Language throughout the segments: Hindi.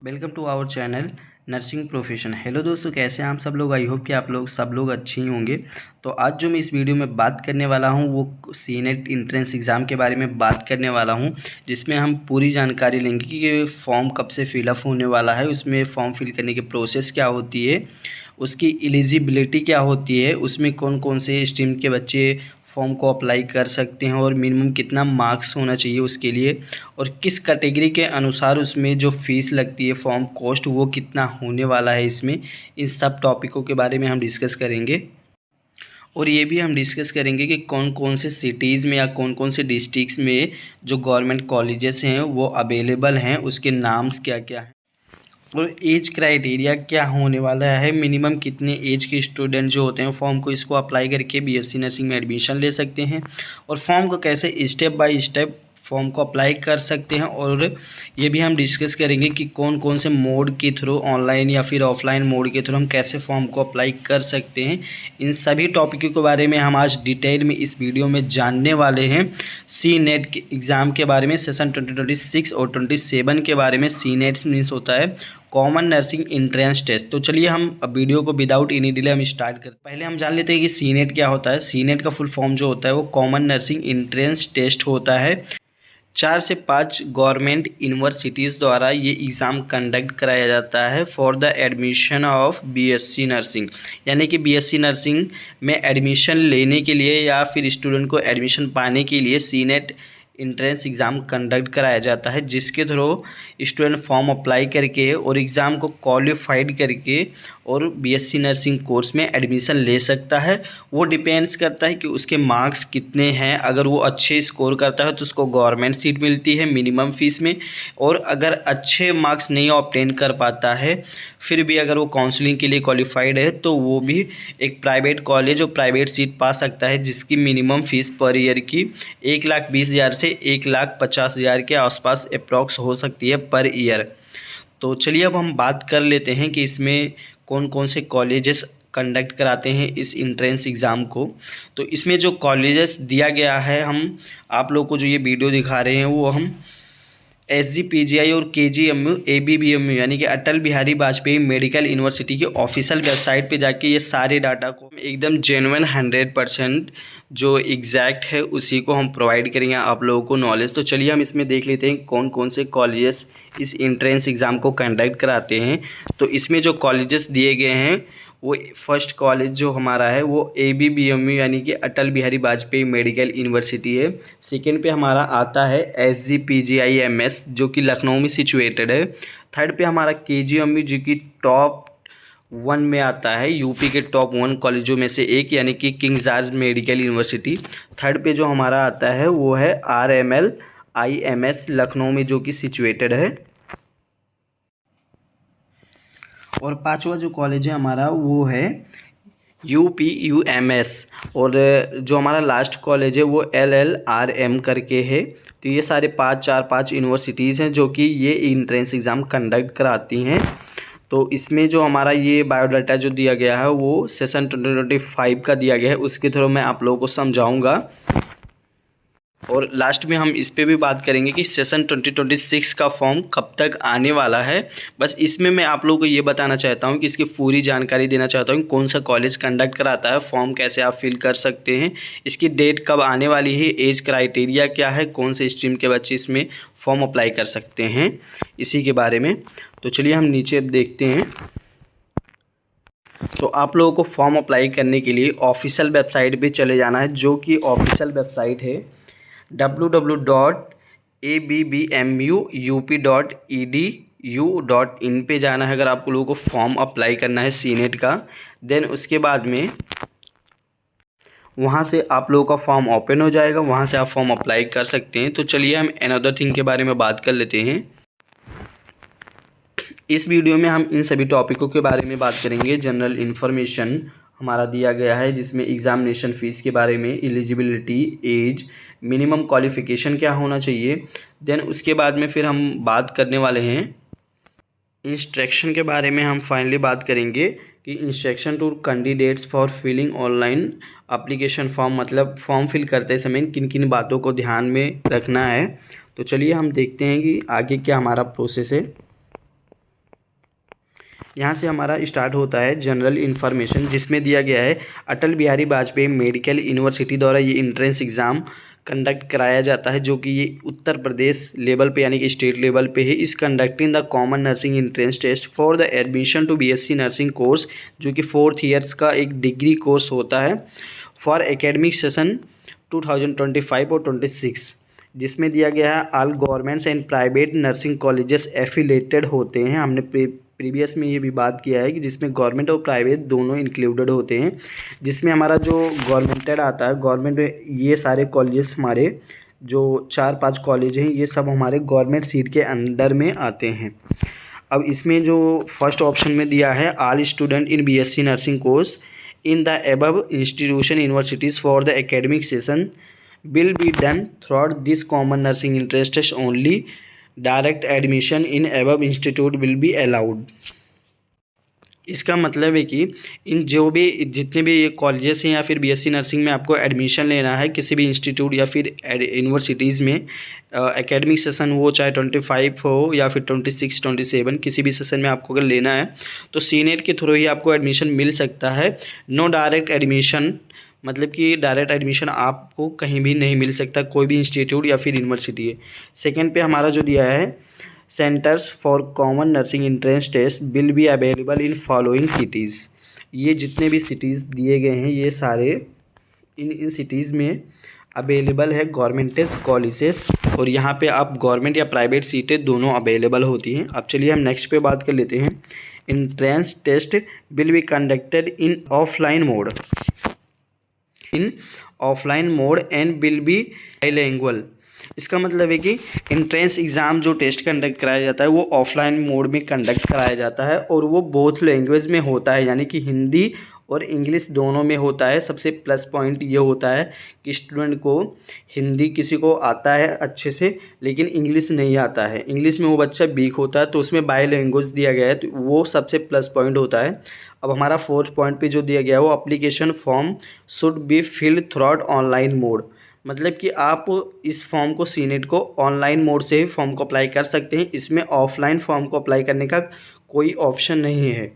Welcome to our channel nursing profession. Hello दोस्तों, कैसे हैं आप सब लोग। आई होप कि आप लोग सब लोग अच्छे ही होंगे। तो आज जो मैं इस वीडियो में बात करने वाला हूं वो सीनेट इंट्रेंस एग्ज़ाम के बारे में बात करने वाला हूं, जिसमें हम पूरी जानकारी लेंगे कि फॉर्म कब से फिलअप होने वाला है, उसमें फॉर्म फिल करने की प्रोसेस क्या होती है, उसकी एलिजिबिलिटी क्या होती है, उसमें कौन कौन से स्ट्रीम के बच्चे फॉर्म को अप्लाई कर सकते हैं और मिनिमम कितना मार्क्स होना चाहिए उसके लिए, और किस कैटेगरी के अनुसार उसमें जो फ़ीस लगती है फॉर्म कॉस्ट वो कितना होने वाला है। इसमें इन सब टॉपिकों के बारे में हम डिस्कस करेंगे और ये भी हम डिस्कस करेंगे कि कौन कौन से सिटीज़ में या कौन कौन से डिस्ट्रिक्ट्स में जो गवर्नमेंट कॉलेजेस हैं वो अवेलेबल हैं, उसके नाम्स क्या क्या हैं और एज क्राइटेरिया क्या होने वाला है। मिनिमम कितने एज के स्टूडेंट जो होते हैं फॉर्म को इसको अप्लाई करके बीएससी नर्सिंग में एडमिशन ले सकते हैं, और फॉर्म को कैसे स्टेप बाय स्टेप फॉर्म को अप्लाई कर सकते हैं। और ये भी हम डिस्कस करेंगे कि कौन कौन से मोड के थ्रू, ऑनलाइन या फिर ऑफलाइन मोड के थ्रू हम कैसे फॉर्म को अप्लाई कर सकते हैं। इन सभी टॉपिकों के बारे में हम आज डिटेल में इस वीडियो में जानने वाले हैं। सी नेट के एग्ज़ाम के बारे में, सेशन 2026 और 27 के बारे में। सी नेट मीन्स होता है कॉमन नर्सिंग इंट्रेंस टेस्ट। तो चलिए हम अब वीडियो को विदाउट एनी डिले हम स्टार्ट करते हैं। पहले हम जान लेते हैं कि सी नेट क्या होता है। सी नेट का फुल फॉर्म जो होता है वो कॉमन नर्सिंग इंट्रेंस टेस्ट होता है। 4 से 5 गवर्नमेंट यूनिवर्सिटीज़ द्वारा ये एग्ज़ाम कंडक्ट कराया जाता है for the admission of BSc nursing, यानी कि बीएससी नर्सिंग में एडमिशन लेने के लिए या फिर स्टूडेंट को एडमिशन पाने के लिए सी नेट इंट्रेंस एग्ज़ाम कंडक्ट कराया जाता है, जिसके थ्रू स्टूडेंट फॉर्म अप्लाई करके और एग्ज़ाम को क्वालिफाइड करके और बीएससी नर्सिंग कोर्स में एडमिशन ले सकता है। वो डिपेंड्स करता है कि उसके मार्क्स कितने हैं। अगर वो अच्छे स्कोर करता है तो उसको गवर्नमेंट सीट मिलती है मिनिमम फ़ीस में, और अगर अच्छे मार्क्स नहीं ऑब्टेन कर पाता है फिर भी अगर वो काउंसलिंग के लिए क्वालिफाइड है तो वो भी एक प्राइवेट कॉलेज और प्राइवेट सीट पा सकता है, जिसकी मिनिमम फ़ीस पर ईयर की 1,20,000 से 1,50,000 के आसपास अप्रॉक्स हो सकती है पर ईयर। तो चलिए अब हम बात कर लेते हैं कि इसमें कौन कौन से कॉलेजेस कंडक्ट कराते हैं इस इंट्रेंस एग्ज़ाम को। तो इसमें जो कॉलेजेस दिया गया है, हम आप लोग को जो ये वीडियो दिखा रहे हैं वो हम SGPGI और KGMU ABBMU यानी कि अटल बिहारी वाजपेयी मेडिकल यूनिवर्सिटी की ऑफिशियल वेबसाइट पे जाके ये सारे डाटा को एकदम जेन्युइन 100% जो एग्जैक्ट है उसी को हम प्रोवाइड करेंगे आप लोगों को नॉलेज। तो चलिए हम इसमें देख लेते हैं कौन कौन से कॉलेजेस इस इंट्रेंस एग्ज़ाम को कंडक्ट कराते हैं। तो इसमें जो कॉलेजेस दिए गए हैं वो फर्स्ट कॉलेज जो हमारा है वो ABBMU यानी कि अटल बिहारी वाजपेयी मेडिकल यूनिवर्सिटी है। सेकेंड पे हमारा आता है SGPGIMS जो कि लखनऊ में सिचुएटेड है। थर्ड पे हमारा KGMU जो कि टॉप 1 में आता है, यूपी के टॉप 1 कॉलेजों में से एक, यानी कि king George medical university. Third पे जो हमारा आता है वो है RMLIMS लखनऊ में जो कि सिचुएटेड है। और पांचवा जो कॉलेज है हमारा वो है UPUMS, और जो हमारा लास्ट कॉलेज है वो LLRM करके है। तो ये सारे 5 यूनिवर्सिटीज़ हैं जो कि ये इंट्रेंस एग्ज़ाम कंडक्ट कराती हैं। तो इसमें जो हमारा ये बायोडाटा जो दिया गया है वो सेशन 2025 का दिया गया है, उसके थ्रू मैं आप लोगों को समझाऊंगा। और लास्ट में हम इस पे भी बात करेंगे कि सेशन 2026 का फॉर्म कब तक आने वाला है। बस इसमें मैं आप लोगों को ये बताना चाहता हूँ कि इसकी पूरी जानकारी देना चाहता हूँ, कौन सा कॉलेज कंडक्ट कराता है, फॉर्म कैसे आप फिल कर सकते हैं, इसकी डेट कब आने वाली है, एज क्राइटेरिया क्या है, कौन से स्ट्रीम के बच्चे इसमें फॉर्म अप्लाई कर सकते हैं, इसी के बारे में। तो चलिए हम नीचे देखते हैं। तो आप लोगों को फॉर्म अप्लाई करने के लिए ऑफिशियल वेबसाइट पे चले जाना है, जो कि ऑफिशियल वेबसाइट है www.abbmuup.edu.in पे जाना है अगर आप लोगों को फॉर्म अप्लाई करना है सी नेट का। देन उसके बाद में वहाँ से आप लोगों का फॉर्म ओपन हो जाएगा, वहाँ से आप फॉर्म अप्लाई कर सकते हैं। तो चलिए हम अनदर थिंग के बारे में बात कर लेते हैं। इस वीडियो में हम इन सभी टॉपिकों के बारे में बात करेंगे। जनरल इन्फॉर्मेशन हमारा दिया गया है जिसमें एग्ज़ामिनेशन फ़ीस के बारे में, एलिजिबिलिटी, एज, मिनिमम क्वालिफ़िकेशन क्या होना चाहिए। देन उसके बाद में फिर हम बात करने वाले हैं इंस्ट्रक्शन के बारे में। हम फाइनली बात करेंगे कि instruction to candidates for filling online application form, मतलब फॉर्म फिल करते समय किन किन बातों को ध्यान में रखना है। तो चलिए हम देखते हैं कि आगे क्या हमारा प्रोसेस है। यहाँ से हमारा स्टार्ट होता है जनरल इन्फॉर्मेशन, जिसमें दिया गया है अटल बिहारी वाजपेयी मेडिकल यूनिवर्सिटी द्वारा ये इंट्रेंस एग्ज़ाम कंडक्ट कराया जाता है, जो कि ये उत्तर प्रदेश लेवल पे यानी कि स्टेट लेवल पे है। इस conducting the common nursing entrance test for the admission to BSc nursing course, जो कि 4th ईयर्स का एक डिग्री कोर्स होता है, फॉर एकेडमिक सेशन 2025 और 26, जिसमें दिया गया है all governments and private nursing colleges affiliated होते हैं। हमने प्रीवियस में ये भी बात किया है कि जिसमें गवर्नमेंट और प्राइवेट दोनों इंक्लूडेड होते हैं। जिसमें हमारा जो गवर्नमेंटेड आता है, गवर्नमेंट ये सारे कॉलेजेस हमारे जो 4-5 कॉलेज हैं ये सब हमारे गवर्नमेंट सीट के अंडर में आते हैं। अब इसमें जो फर्स्ट ऑप्शन में दिया है all student in BSc nursing course in the above institution universities for the academic session will be done throughout this common nursing interest test only. Direct admission in above institute will be allowed. इसका मतलब है कि इन जो भी जितने भी कॉलेजेस हैं या फिर बीएससी नर्सिंग में आपको एडमिशन लेना है किसी भी इंस्टीट्यूट या फिर यूनिवर्सिटीज़ में, एकेडमिक सेशन वो चाहे 25 हो या फिर 26, 27, किसी भी सेशन में आपको अगर लेना है तो सीनेट के थ्रू ही आपको एडमिशन मिल सकता है। नो डायरेक्ट एडमिशन, मतलब कि डायरेक्ट एडमिशन आपको कहीं भी नहीं मिल सकता, कोई भी इंस्टीट्यूट या फिर यूनिवर्सिटी है। सेकंड पे हमारा जो दिया है centres for common nursing entrance test will be available in following cities. ये जितने भी सिटीज़ दिए गए हैं ये सारे इन सिटीज़ में अवेलेबल है गवर्नमेंट कॉलेजेस, और यहाँ पे आप गवर्नमेंट या प्राइवेट सीटें दोनों अवेलेबल होती हैं। अब चलिए हम नेक्स्ट पे बात कर लेते हैं। Entrance test will be conducted in offline mode and will be bilingual. इसका मतलब है कि एंट्रेंस एग्ज़ाम जो टेस्ट कंडक्ट कराया जाता है वो ऑफलाइन मोड में कंडक्ट कराया जाता है, और वो बोथ लैंग्वेज में होता है, यानी कि हिंदी और इंग्लिश दोनों में होता है। सबसे प्लस पॉइंट ये होता है कि स्टूडेंट को हिंदी किसी को आता है अच्छे से लेकिन इंग्लिश नहीं आता है, इंग्लिश में वो बच्चा वीक होता है, तो उसमें बाई लैंग्वेज दिया गया है, तो वो सबसे प्लस पॉइंट होता है। अब हमारा 4th पॉइंट पे जो दिया गया है वो application form should be filled throughout online mode, मतलब कि आप इस फॉर्म को सीनेट को ऑनलाइन मोड से ही फॉर्म को अप्लाई कर सकते हैं, इसमें ऑफलाइन फॉर्म को अप्लाई करने का कोई ऑप्शन नहीं है।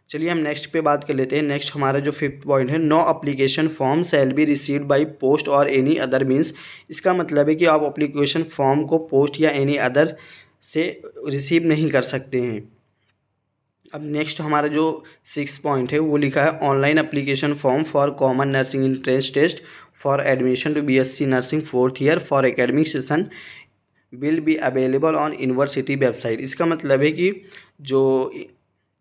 चलिए हम नेक्स्ट पे बात कर लेते हैं। नेक्स्ट हमारा जो 5th पॉइंट है, no application form shall be received by post और एनी अदर मीन्स। इसका मतलब है कि आप एप्लीकेशन फॉर्म को पोस्ट या एनी अदर से रिसीव नहीं कर सकते हैं। अब नेक्स्ट हमारा जो 6th पॉइंट है वो लिखा है online application form for common nursing entrance test for admission to BSc nursing 4th year for academic session will be available on university website. इसका मतलब है कि जो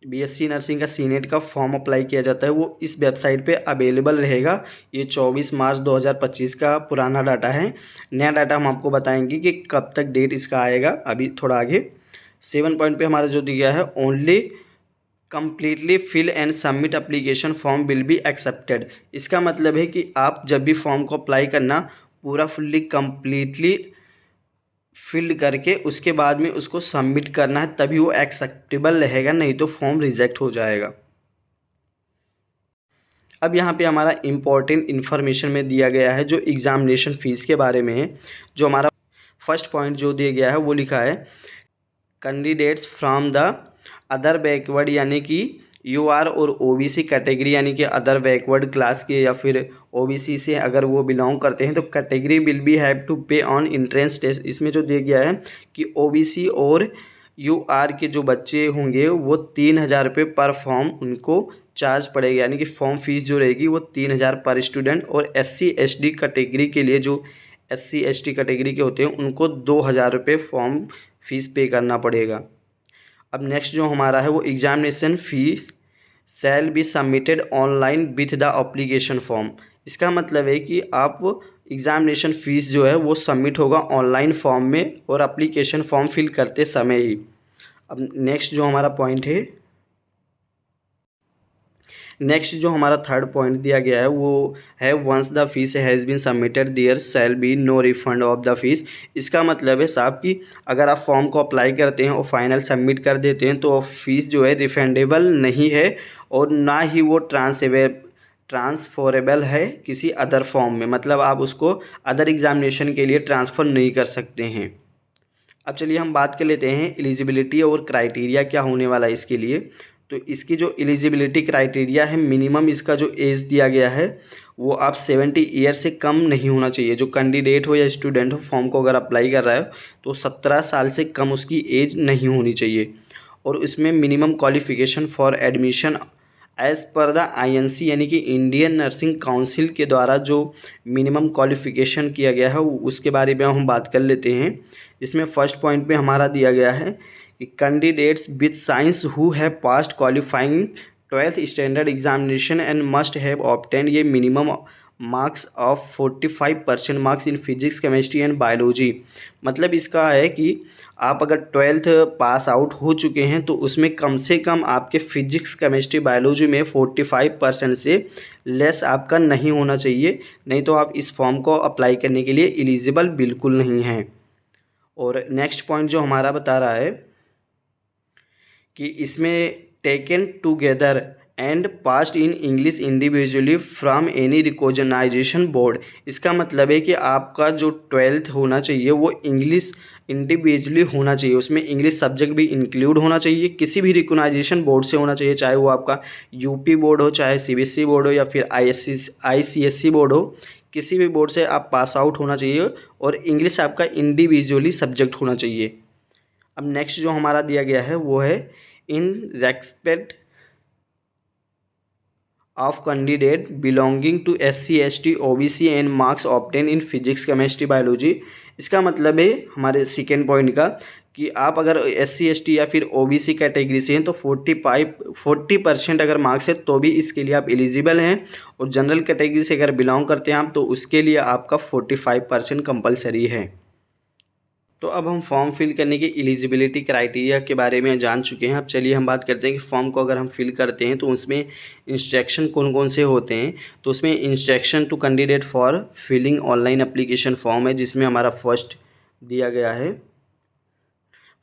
बीएससी नर्सिंग का सीनेट का फॉर्म अप्लाई किया जाता है वो इस वेबसाइट पे अवेलेबल रहेगा। ये 24 मार्च 2025 का पुराना डाटा है, नया डाटा हम आपको बताएंगे कि कब तक डेट इसका आएगा अभी थोड़ा आगे। 7 पॉइंट पे हमारा जो दिया है only completely fill and submit application form will be accepted. इसका मतलब है कि आप जब भी फॉर्म को अप्लाई करना पूरा फुल्ली कम्प्लीटली फिल करके उसके बाद में उसको सबमिट करना है, तभी वो एक्सेप्टेबल रहेगा, नहीं तो फॉर्म रिजेक्ट हो जाएगा। अब यहाँ पे हमारा इम्पॉर्टेंट इन्फॉर्मेशन में दिया गया है जो एग्ज़ामिनेशन फ़ीस के बारे में है। जो हमारा फर्स्ट पॉइंट जो दिया गया है वो लिखा है candidates from the other backward, यानी कि यूआर और ओबीसी कैटेगरी, यानी कि अदर बैकवर्ड क्लास के या फिर ओबीसी से अगर वो बिलोंग करते हैं तो category will be have to pay on entrance test. इसमें जो दिया गया है कि ओबीसी और यूआर के जो बच्चे होंगे वो 3,000 रुपये पर फॉर्म उनको चार्ज पड़ेगा, यानी कि फॉर्म फीस जो रहेगी वो 3,000 पर स्टूडेंट। और SC ST कैटेगरी के लिए जो SC ST कैटेगरी के होते हैं उनको 2,000 रुपये फॉर्म फीस पे करना पड़ेगा। अब नेक्स्ट जो हमारा है वो examination fees shall be submitted online with the application form. इसका मतलब है कि आप एग्जामिनेशन फ़ीस जो है वो सबमिट होगा ऑनलाइन फॉर्म में और एप्लीकेशन फॉर्म फिल करते समय ही। अब नेक्स्ट जो हमारा पॉइंट है, नेक्स्ट जो हमारा 3rd पॉइंट दिया गया है वो है once the fees has been submitted there shall be no refund of the fees. इसका मतलब है साहब कि अगर आप फॉर्म को अप्लाई करते हैं और फाइनल सबमिट कर देते हैं तो फीस जो है रिफंडेबल नहीं है, और ना ही वो ट्रांसफरेबल है किसी अदर फॉर्म में, मतलब आप उसको अदर एग्जामिनेशन के लिए ट्रांसफ़र नहीं कर सकते हैं। अब चलिए हम बात कर लेते हैं एलिजिबिलिटी और क्राइटेरिया क्या होने वाला है इसके लिए। तो इसकी जो एलिजिबिलिटी क्राइटेरिया है, मिनिमम इसका जो एज दिया गया है वो आप 70 ईयर से कम नहीं होना चाहिए। जो कैंडिडेट हो या स्टूडेंट हो, फॉर्म को अगर अप्लाई कर रहा है तो 17 साल से कम उसकी एज नहीं होनी चाहिए। और उसमें minimum qualification for admission as per the INC यानी कि इंडियन नर्सिंग काउंसिल के द्वारा जो मिनिमम क्वालिफ़िकेशन किया गया है उसके बारे में हम बात कर लेते हैं। इसमें फर्स्ट पॉइंट पे हमारा दिया गया है कि candidates with science who have passed qualifying 12th standard examination and must have obtained ये minimum marks of 45% marks in physics chemistry and biology. मतलब इसका है कि आप अगर 12th पास आउट हो चुके हैं तो उसमें कम से कम आपके फिजिक्स केमिस्ट्री बायोलॉजी में 45% से लेस आपका नहीं होना चाहिए, नहीं तो आप इस फॉर्म को अप्लाई करने के लिए एलिजिबल बिल्कुल नहीं हैं। और नेक्स्ट पॉइंट जो हमारा बता रहा है कि इसमें taken together and passed in English individually from any recognization board. इसका मतलब है कि आपका जो 12th होना चाहिए वो इंग्लिश इंडिविजुअली होना चाहिए, उसमें इंग्लिश सब्जेक्ट भी इंक्लूड होना चाहिए, किसी भी रिकॉग्नाइजेशन बोर्ड से होना चाहिए, चाहे वो आपका यूपी बोर्ड हो, चाहे सीबीएसई बोर्ड हो या फिर आईसीएसई बोर्ड हो, किसी भी बोर्ड से आप पास आउट होना चाहिए और इंग्लिश आपका इंडिविजुअली सब्जेक्ट होना चाहिए। अब नेक्स्ट जो हमारा दिया गया है वो है in respect of candidate belonging to SC ST OBC and marks obtain in physics chemistry biology. इसका मतलब है हमारे सेकेंड पॉइंट का कि आप अगर SC ST या फिर OBC कैटेगरी से हैं तो 40% अगर मार्क्स है तो भी इसके लिए आप एलिजिबल हैं, और जनरल कैटेगरी से अगर बिलोंग करते हैं आप तो उसके लिए आपका 45% कंपलसरी है। तो अब हम फॉर्म फिल करने की एलिजिबिलिटी क्राइटेरिया के बारे में जान चुके हैं। अब चलिए हम बात करते हैं कि फॉर्म को अगर हम फिल करते हैं तो उसमें इंस्ट्रक्शन कौन कौन से होते हैं। तो उसमें instruction to candidate for filling online application form है, जिसमें हमारा फर्स्ट दिया गया है।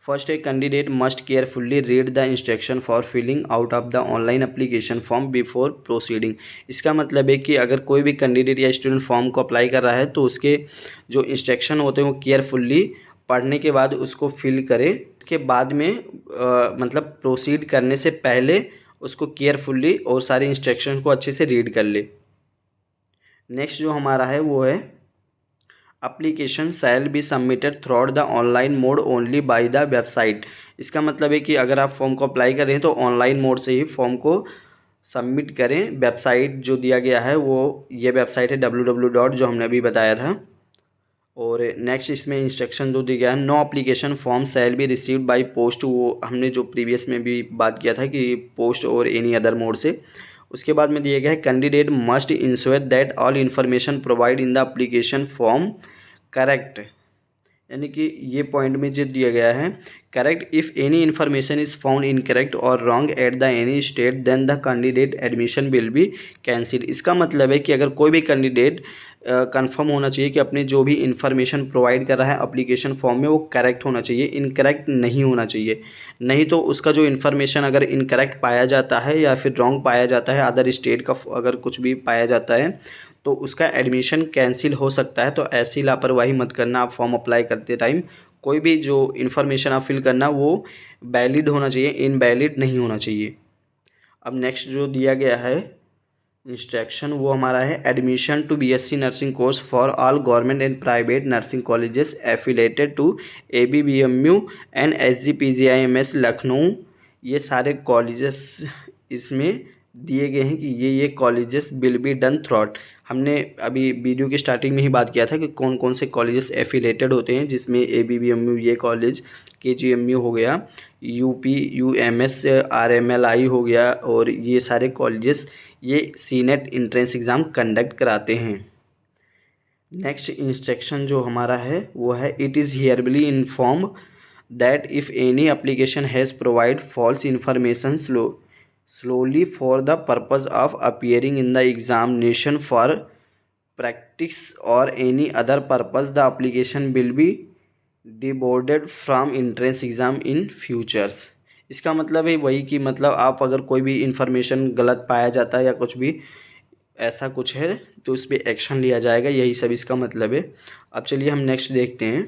फर्स्ट है candidate must carefully read the instruction for filling out of the online application form before proceeding. इसका मतलब है कि अगर कोई भी कैंडिडेट या स्टूडेंट फॉर्म को अप्लाई कर रहा है तो उसके जो इंस्ट्रक्शन होते हैं वो केयरफुल्ली पढ़ने के बाद उसको फिल करें। उसके बाद में मतलब प्रोसीड करने से पहले उसको केयरफुल्ली और सारे इंस्ट्रक्शन को अच्छे से रीड कर ले। नेक्स्ट जो हमारा है वो है application shall be submitted through the online mode only by the website. इसका मतलब है कि अगर आप फॉर्म को अप्लाई कर रहे हैं तो ऑनलाइन मोड से ही फॉर्म को सबमिट करें। वेबसाइट जो दिया गया है वो ये वेबसाइट है www जो हमने अभी बताया था। और नेक्स्ट इसमें इंस्ट्रक्शन जो दिया गया है, no application form shall be received by post. वो हमने जो प्रीवियस में भी बात किया था कि पोस्ट और एनी अदर मोड से। उसके बाद में दिया गया है candidate must ensure that all information provide in the application form correct, यानी कि ये पॉइंट में जो दिया गया है correct if any information is found incorrect और wrong at the any state then the candidate admission will be cancel. इसका मतलब है कि अगर कोई भी कैंडिडेट कंफर्म होना चाहिए कि अपने जो भी इन्फॉर्मेशन प्रोवाइड कर रहा है एप्लीकेशन फॉर्म में वो करेक्ट होना चाहिए, इनकरेक्ट नहीं होना चाहिए। नहीं तो उसका जो इन्फॉर्मेशन अगर इनकरेक्ट पाया जाता है या फिर रॉन्ग पाया जाता है, अदर स्टेट का अगर कुछ भी पाया जाता है तो उसका एडमिशन कैंसिल हो सकता है। तो ऐसी लापरवाही मत करना। आप फॉर्म अप्लाई करते टाइम कोई भी जो इन्फॉर्मेशन आप फिल करना वो वैलिड होना चाहिए, इनवैलिड नहीं होना चाहिए। अब नेक्स्ट जो दिया गया है इंस्ट्रक्शन वो हमारा है admission to BSc nursing course for all government and private nursing colleges affiliated to ABBMU and SGPGIMS Lucknow. ये सारे कॉलेजेस इसमें दिए गए हैं कि ये colleges will be done throughout. हमने अभी वीडियो की स्टार्टिंग में ही बात किया था कि कौन कौन से कॉलेजेस एफिलेटेड होते हैं, जिसमें ABBMU ये कॉलेज, KGMU हो गया, UPUMS RMLI हो गया, और ये सारे कॉलेजेस ये CNET इंट्रेंस एग्ज़ाम कंडक्ट कराते हैं। नेक्स्ट इंस्ट्रक्शन जो हमारा है वो है it is hereby inform that if any application has provide false information slowly for the purpose of appearing in the examination for practice or any other purpose the application will be debarred from entrance exam in futures। इसका मतलब है वही कि मतलब आप अगर कोई भी इंफॉर्मेशन गलत पाया जाता है या कुछ भी ऐसा कुछ है तो उस पर एक्शन लिया जाएगा, यही सब इसका मतलब है। अब चलिए हम नेक्स्ट देखते हैं।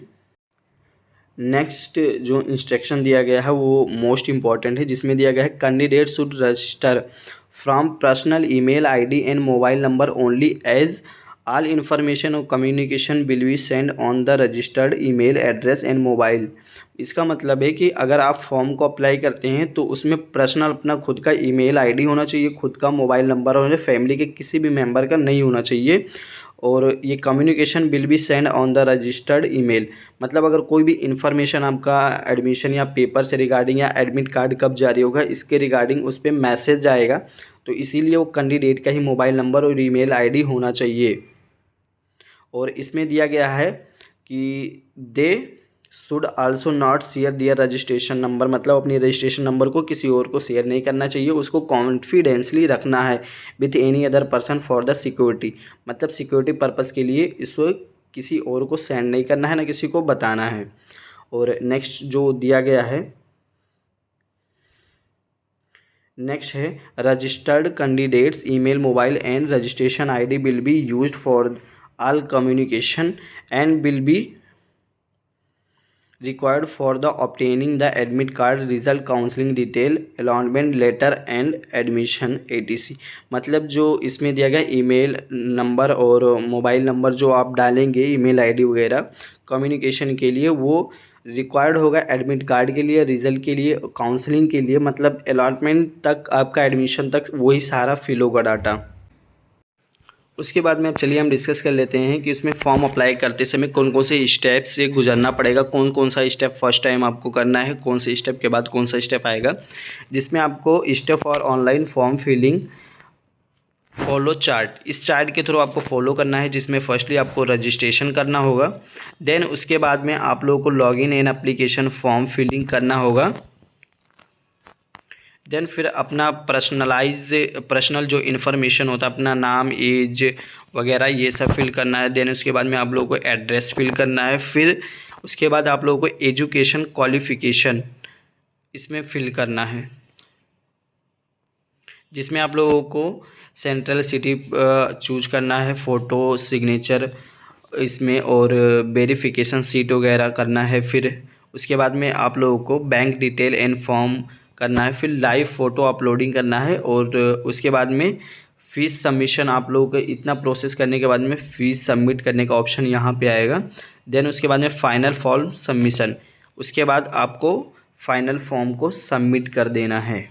नेक्स्ट जो इंस्ट्रक्शन दिया गया है वो मोस्ट इम्पॉर्टेंट है, जिसमें दिया गया है candidate should register from personal email ID and mobile number only as all information और communication will be send on the registered email address and mobile. इसका मतलब है कि अगर आप फॉर्म को अप्लाई करते हैं तो उसमें पर्सनल अपना खुद का ईमेल आईडी होना चाहिए, खुद का मोबाइल नंबर होना चाहिए, फैमिली के किसी भी मेंबर का नहीं होना चाहिए। और ये communication will be send on the registered email, मतलब अगर कोई भी इन्फॉर्मेशन आपका एडमिशन या पेपर से रिगार्डिंग या एडमिट कार्ड कब जारी होगा इसके रिगार्डिंग उस पर मैसेज आएगा, तो इसीलिए वो कैंडिडेट का ही मोबाइल नंबर और ईमेल आईडी होना चाहिए। और इसमें दिया गया है कि they should also not share their registration number, मतलब अपनी रजिस्ट्रेशन नंबर को किसी और को शेयर नहीं करना चाहिए, उसको कॉन्फिडेंसली रखना है with any other person for the security, मतलब सिक्योरिटी पर्पज़ के लिए इसको किसी और को सेंड नहीं करना है, ना किसी को बताना है। और नेक्स्ट जो दिया गया है, नेक्स्ट है registered candidates email mobile and registration ID will be used for all communication and will B required for the obtaining the admit card result counseling detail allotment letter and admission etc। मतलब जो इसमें दिया गया ईमेल नंबर और मोबाइल नंबर जो आप डालेंगे ईमेल आईडी वगैरह कम्युनिकेशन के लिए वो रिक्वायर्ड होगा एडमिट कार्ड के लिए, रिज़ल्ट के लिए, काउंसलिंग के लिए, मतलब अलॉटमेंट तक आपका एडमिशन तक वही सारा फिल होगा डाटा। उसके बाद में अब चलिए हम डिस्कस कर लेते हैं कि उसमें फॉर्म अप्लाई करते समय कौन कौन से स्टेप से गुजरना पड़ेगा, कौन कौन सा स्टेप फर्स्ट टाइम आपको करना है, कौन से स्टेप के बाद कौन सा स्टेप आएगा। जिसमें आपको स्टेप और online form filling follow chart, इस चार्ट के थ्रू आपको फॉलो करना है, जिसमें फर्स्टली आपको रजिस्ट्रेशन करना होगा, देन उसके बाद में आप लोगों को login and application form filling करना होगा, देन फिर अपना पर्सनल जो इन्फॉर्मेशन होता है अपना नाम एज वगैरह ये सब फिल करना है। देन उसके बाद में आप लोगों को एड्रेस फिल करना है, फिर उसके बाद आप लोगों को एजुकेशन क्वालिफ़िकेशन इसमें फिल करना है, जिसमें आप लोगों को सेंट्रल सिटी चूज करना है, फ़ोटो सिग्नेचर इसमें और वेरिफिकेशन सीट वगैरह करना है। फिर उसके बाद में आप लोगों को बैंक डिटेल एंड फॉर्म करना है, फिर लाइव फ़ोटो अपलोडिंग करना है और उसके बाद में फ़ीस सबमिशन आप लोगों को इतना प्रोसेस करने के बाद में फ़ीस सबमिट करने का ऑप्शन यहाँ पे आएगा। देन उसके बाद में फ़ाइनल फॉर्म सबमिशन, उसके बाद आपको फाइनल फॉर्म को सबमिट कर देना है।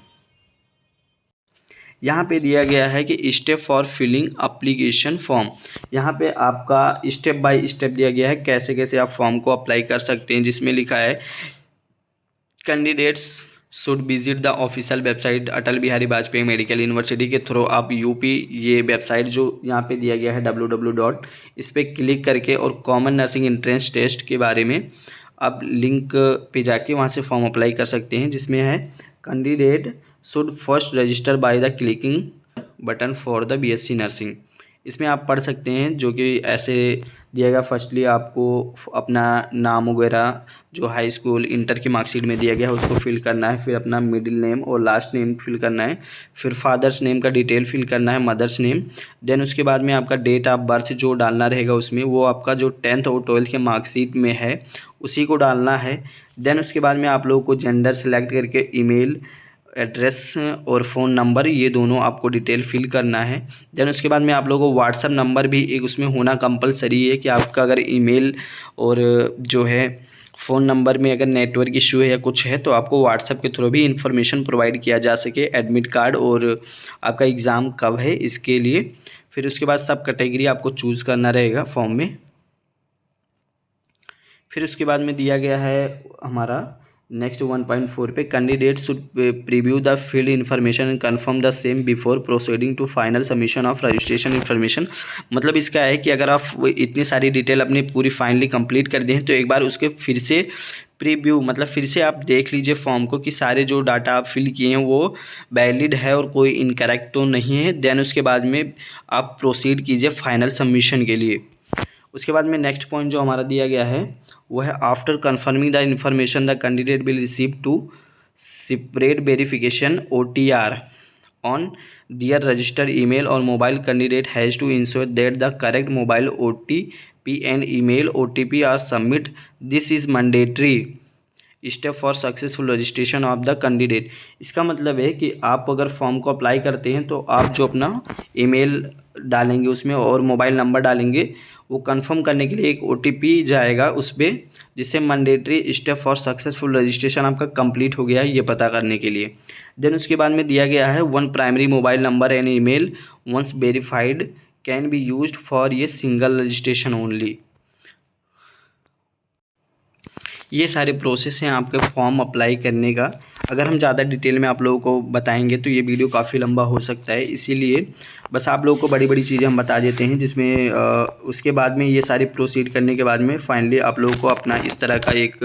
यहाँ पे दिया गया है कि step for filling application form, यहाँ पे आपका स्टेप बाय स्टेप दिया गया है कैसे कैसे आप फॉर्म को अप्लाई कर सकते हैं, जिसमें लिखा है candidates should visit the official website Atal Bihari Vajpayee medical university के थ्रू आप यूपी ये वेबसाइट जो यहाँ पे दिया गया है www. इस पर क्लिक करके और कॉमन नर्सिंग एंट्रेंस टेस्ट के बारे में आप लिंक पे जाके वहाँ से फॉर्म अप्लाई कर सकते हैं, जिसमें है candidate should first resistor by the clicking button for the BSc nursing. इसमें आप पढ़ सकते हैं जो कि ऐसे दिया गया। फर्स्टली आपको अपना नाम वगैरह जो हाई स्कूल इंटर की मार्कशीट में दिया गया है उसको फिल करना है, फिर अपना मिडिल नेम और लास्ट नेम फिल करना है, फिर फादर्स नेम का डिटेल फिल करना है, मदर्स नेम। देन उसके बाद में आपका डेट ऑफ बर्थ जो डालना रहेगा उसमें वो आपका जो 10th और 12th के मार्कशीट में है उसी को डालना है। देन उसके बाद में आप लोगों को जेंडर सेलेक्ट करके ईमेल एड्रेस और फ़ोन नंबर ये दोनों आपको डिटेल फिल करना है। देन उसके बाद में आप लोगों को व्हाट्सअप नंबर भी एक उसमें होना कंपलसरी है कि आपका अगर ईमेल और जो है फ़ोन नंबर में अगर नेटवर्क इशू है या कुछ है तो आपको व्हाट्सअप के थ्रू भी इंफॉर्मेशन प्रोवाइड किया जा सके, एडमिट कार्ड और आपका एग्ज़ाम कब है इसके लिए। फिर उसके बाद सब कैटेगरी आपको चूज़ करना रहेगा फॉर्म में। फिर उसके बाद में दिया गया है हमारा नेक्स्ट 1.4 पे candidate should preview the filled information and confirm the same before proceeding to final submission of registration information. मतलब इसका है कि अगर आप इतनी सारी डिटेल अपनी पूरी फाइनली कंप्लीट कर दें तो एक बार उसके फिर से प्रीव्यू मतलब फिर से आप देख लीजिए फॉर्म को कि सारे जो डाटा आप फिल किए हैं वो वैलिड है और कोई इनकरेक्ट तो नहीं है। देन उसके बाद में आप प्रोसीड कीजिए फाइनल सबमिशन के लिए। उसके बाद में नेक्स्ट पॉइंट जो हमारा दिया गया है वो है after confirming the information the candidate will receive two separate verification OTR on their registered email और mobile. Candidate has to ensure that the correct mobile OTP an email OTP or submit. This is mandatory step for successful registration of the candidate. इसका मतलब है कि आप अगर फॉर्म को अप्लाई करते हैं तो आप जो अपना ईमेल डालेंगे उसमें और मोबाइल नंबर डालेंगे, वो कंफर्म करने के लिए एक OTP जाएगा उस पर, जिससे mandatory step for successful registration आपका कंप्लीट हो गया है ये पता करने के लिए। देन उसके बाद में दिया गया है one primary mobile number and email once verified can be used for ये सिंगल रजिस्ट्रेशन ओनली। ये सारे प्रोसेस हैं आपके फॉर्म अप्लाई करने का। अगर हम ज़्यादा डिटेल में आप लोगों को बताएंगे तो ये वीडियो काफ़ी लंबा हो सकता है, इसीलिए बस आप लोगों को बड़ी बड़ी चीज़ें हम बता देते हैं, जिसमें उसके बाद में ये सारी प्रोसीड करने के बाद में फाइनली आप लोगों को अपना इस तरह का एक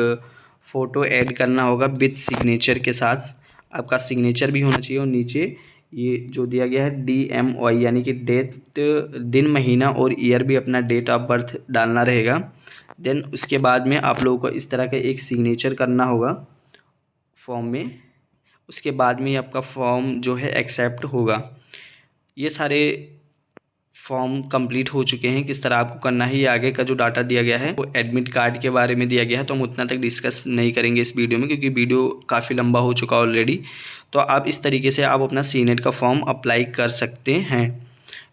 फ़ोटो ऐड करना होगा विथ सिग्नेचर के साथ। आपका सिग्नेचर भी होना चाहिए और नीचे ये जो दिया गया है DMY यानी कि डेट, दिन, महीना और ईयर भी अपना डेट ऑफ बर्थ डालना रहेगा। देन उसके बाद में आप लोगों को इस तरह का एक सिग्नेचर करना होगा फॉर्म में। उसके बाद में आपका फॉर्म जो है एक्सेप्ट होगा। ये सारे फॉर्म कंप्लीट हो चुके हैं। किस तरह आपको करना है ये आगे का जो डाटा दिया गया है वो एडमिट कार्ड के बारे में दिया गया है, तो हम उतना तक डिस्कस नहीं करेंगे इस वीडियो में क्योंकि वीडियो काफ़ी लंबा हो चुका ऑलरेडी। तो आप इस तरीके से आप अपना सीनेट का फॉर्म अप्लाई कर सकते हैं,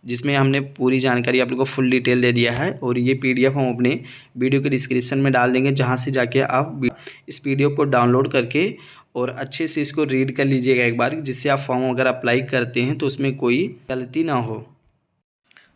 जिसमें हमने पूरी जानकारी आप लोगों को फुल डिटेल दे दिया है। और ये PDF हम अपने वीडियो के डिस्क्रिप्शन में डाल देंगे, जहाँ से जाके आप इस PDF को डाउनलोड करके और अच्छे से इसको रीड कर लीजिएगा एक बार, जिससे आप फॉर्म अगर अप्लाई करते हैं तो उसमें कोई गलती ना हो।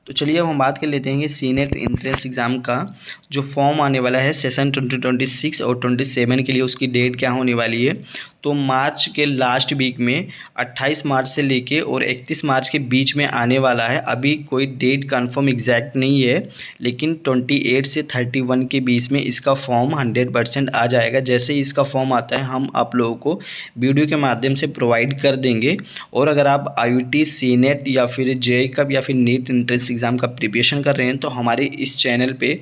तो चलिए अब हम बात कर लेते हैं कि सीनेट एंट्रेंस एग्ज़ाम का जो फॉर्म आने वाला है सेशन 2026 और 27 के लिए, उसकी डेट क्या होने वाली है। तो मार्च के लास्ट वीक में 28 मार्च से लेके और 31 मार्च के बीच में आने वाला है। अभी कोई डेट कंफर्म एग्जैक्ट नहीं है, लेकिन 28 से 31 के बीच में इसका फॉर्म 100% आ जाएगा। जैसे ही इसका फॉर्म आता है हम आप लोगों को वीडियो के माध्यम से प्रोवाइड कर देंगे। और अगर आप IIT, सीनेट या फिर JEE कब या फिर नीट एंट्रेंस एग्ज़ाम का प्रिपरेशन कर रहे हैं तो हमारे इस चैनल पे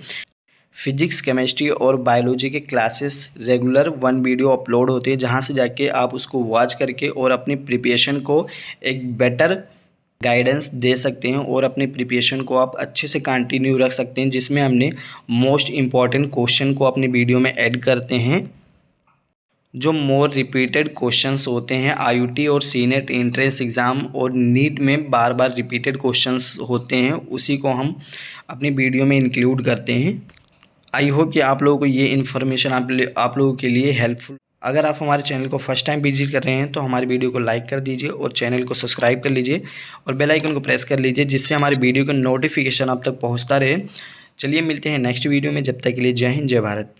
फिजिक्स, केमिस्ट्री और बायोलॉजी के क्लासेस रेगुलर 1 वीडियो अपलोड होते हैं, जहां से जाके आप उसको वॉच करके और अपनी प्रिपरेशन को एक बेटर गाइडेंस दे सकते हैं और अपने प्रिपरेशन को आप अच्छे से कंटिन्यू रख सकते हैं, जिसमें हमने मोस्ट इम्पॉर्टेंट क्वेश्चन को अपने वीडियो में ऐड करते हैं। जो मोर रिपीटेड क्वेश्चंस होते हैं IIT और सीनेट एंट्रेंस एग्ज़ाम और नीट में बार बार रिपीटेड क्वेश्चंस होते हैं, उसी को हम अपनी वीडियो में इंक्लूड करते हैं। आई होप कि आप लोगों को ये इन्फॉर्मेशन आप लोगों के लिए हेल्पफुल। अगर आप हमारे चैनल को फर्स्ट टाइम विजिट कर रहे हैं तो हमारी वीडियो को लाइक कर दीजिए और चैनल को सब्सक्राइब कर लीजिए और बेल आइकन को प्रेस कर लीजिए, जिससे हमारी वीडियो का नोटिफिकेशन आप तक पहुंचता रहे। चलिए मिलते हैं नेक्स्ट वीडियो में, जब तक के लिए जय हिंद, जय भारत।